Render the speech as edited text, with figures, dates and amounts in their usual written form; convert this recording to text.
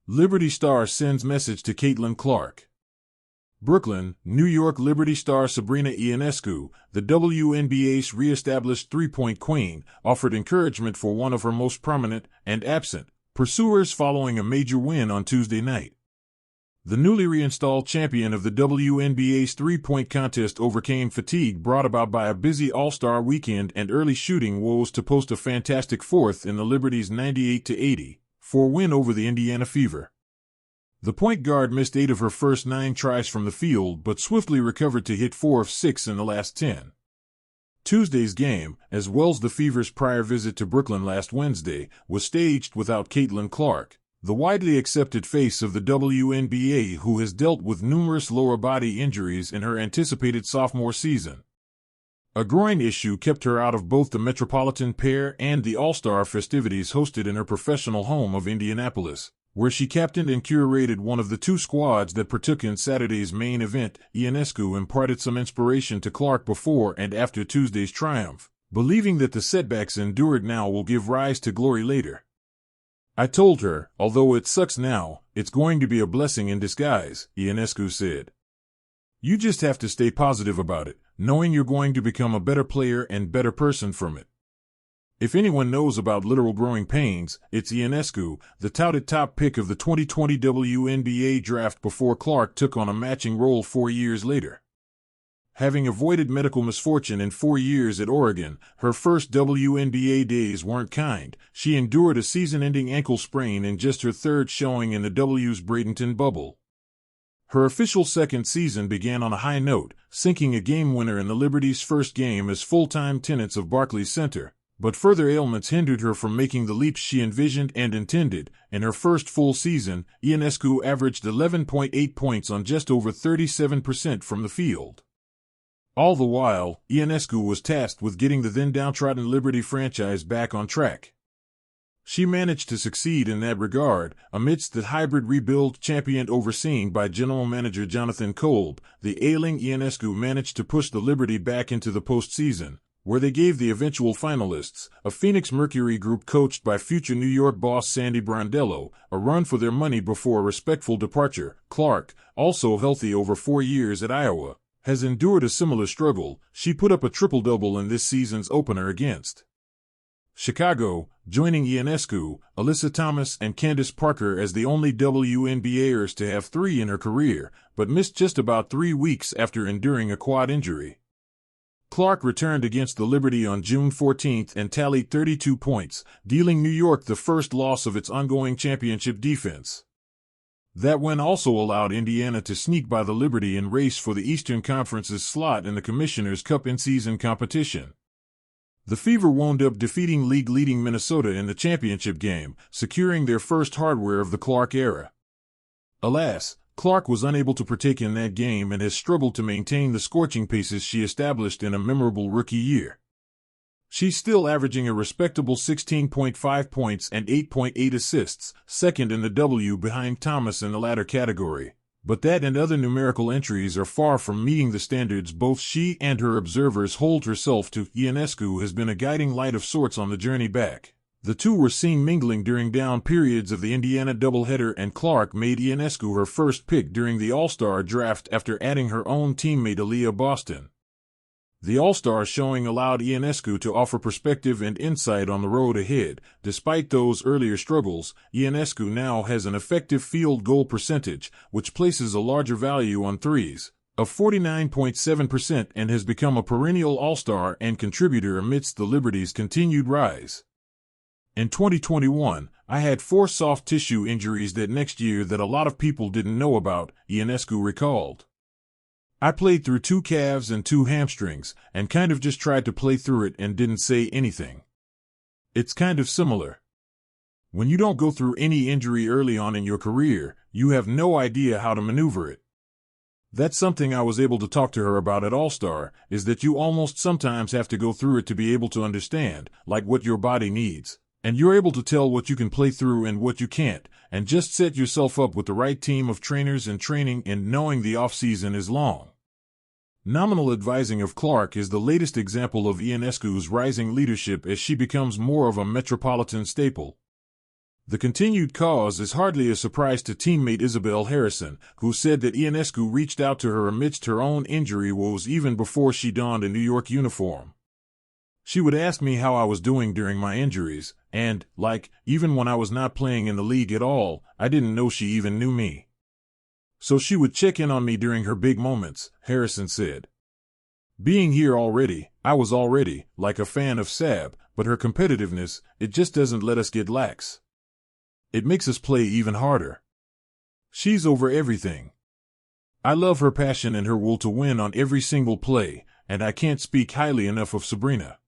Liberty star sends message to Caitlin Clark. Brooklyn, New York. Liberty star Sabrina Ionescu, the WNBA's re-established three-point queen, offered encouragement for one of her most prominent and absent pursuers following a major win on Tuesday night. The newly reinstalled champion of the WNBA's three-point contest overcame fatigue brought about by a busy All-Star weekend and early shooting woes to post a fantastic fourth in the Liberty's 98-80 win over the Indiana Fever. The point guard missed 8 of her first 9 tries from the field but swiftly recovered to hit 4 of 6 in the last 10. Tuesday's game, as well as the Fever's prior visit to Brooklyn last Wednesday, was staged without Caitlin Clark, the widely accepted face of the WNBA who has dealt with numerous lower body injuries in her anticipated sophomore season. A groin issue kept her out of both the Metropolitan Pair and the All-Star festivities hosted in her professional home of Indianapolis, where she captained and curated one of the 2 squads that partook in Saturday's main event. Ionescu imparted some inspiration to Clark before and after Tuesday's triumph, believing that the setbacks endured now will give rise to glory later. "I told her, although it sucks now, it's going to be a blessing in disguise," Ionescu said. "You just have to stay positive about it, knowing you're going to become a better player and better person from it." If anyone knows about literal growing pains, it's Ionescu, the touted top pick of the 2020 WNBA draft before Clark took on a matching role 4 years later. Having avoided medical misfortune in 4 years at Oregon, her first WNBA days weren't kind. She endured a season-ending ankle sprain in just her 3rd showing in the W's Bradenton bubble. Her official 2nd season began on a high note, sinking a game winner in the Liberty's first game as full-time tenants of Barclays Center, but further ailments hindered her from making the leaps she envisioned and intended. In her first full season, Ionescu averaged 11.8 points on just over 37% from the field. All the while, Ionescu was tasked with getting the then downtrodden Liberty franchise back on track. She managed to succeed in that regard, amidst the hybrid rebuild championed overseen by General Manager Jonathan Kolb. The ailing Ionescu managed to push the Liberty back into the postseason, where they gave the eventual finalists, a Phoenix Mercury group coached by future New York boss Sandy Brondello, a run for their money before a respectful departure. Clark, also healthy over 4 years at Iowa, has endured a similar struggle. She put up a triple-double in this season's opener against Chicago, joining Ionescu, Alyssa Thomas and Candace Parker as the only WNBAers to have 3 in her career, but missed just about 3 weeks after enduring a quad injury. Clark returned against the Liberty on June 14 and tallied 32 points, dealing New York the first loss of its ongoing championship defense. That win also allowed Indiana to sneak by the Liberty and race for the Eastern Conference's slot in the Commissioner's Cup in-season competition. The Fever wound up defeating league-leading Minnesota in the championship game, securing their first hardware of the Clark era. Alas, Clark was unable to partake in that game and has struggled to maintain the scorching paces she established in a memorable rookie year. She's still averaging a respectable 16.5 points and 8.8 assists, second in the W behind Thomas in the latter category, but that and other numerical entries are far from meeting the standards both she and her observers hold herself to. Ionescu has been a guiding light of sorts on the journey back. The two were seen mingling during down periods of the Indiana doubleheader, and Clark made Ionescu her first pick during the All-Star draft after adding her own teammate Aaliyah Boston. The All-Star showing allowed Ionescu to offer perspective and insight on the road ahead. Despite those earlier struggles, Ionescu now has an effective field goal percentage, which places a larger value on threes, of 49.7%, and has become a perennial All-Star and contributor amidst the Liberty's continued rise. In 2021, I had 4 soft tissue injuries that next year that a lot of people didn't know about, Ionescu recalled. I played through 2 calves and 2 hamstrings, and kind of just tried to play through it and didn't say anything. It's kind of similar. When you don't go through any injury early on in your career, you have no idea how to maneuver it. That's something I was able to talk to her about at All-Star, is that you almost sometimes have to go through it to be able to understand, like what your body needs, and you're able to tell what you can play through and what you can't, and just set yourself up with the right team of trainers and training and knowing the off-season is long. Nominal advising of Clark is the latest example of Ionescu's rising leadership as she becomes more of a metropolitan staple. The continued cause is hardly a surprise to teammate Isabel Harrison, who said that Ionescu reached out to her amidst her own injury woes even before she donned a New York uniform. She would ask me how I was doing during my injuries, and, even when I was not playing in the league at all, I didn't know she even knew me. So she would check in on me during her big moments, Harrison said. Being here already, I was already, a fan of Sab, but her competitiveness, it just doesn't let us get lax. It makes us play even harder. She's over everything. I love her passion and her will to win on every single play, and I can't speak highly enough of Sabrina.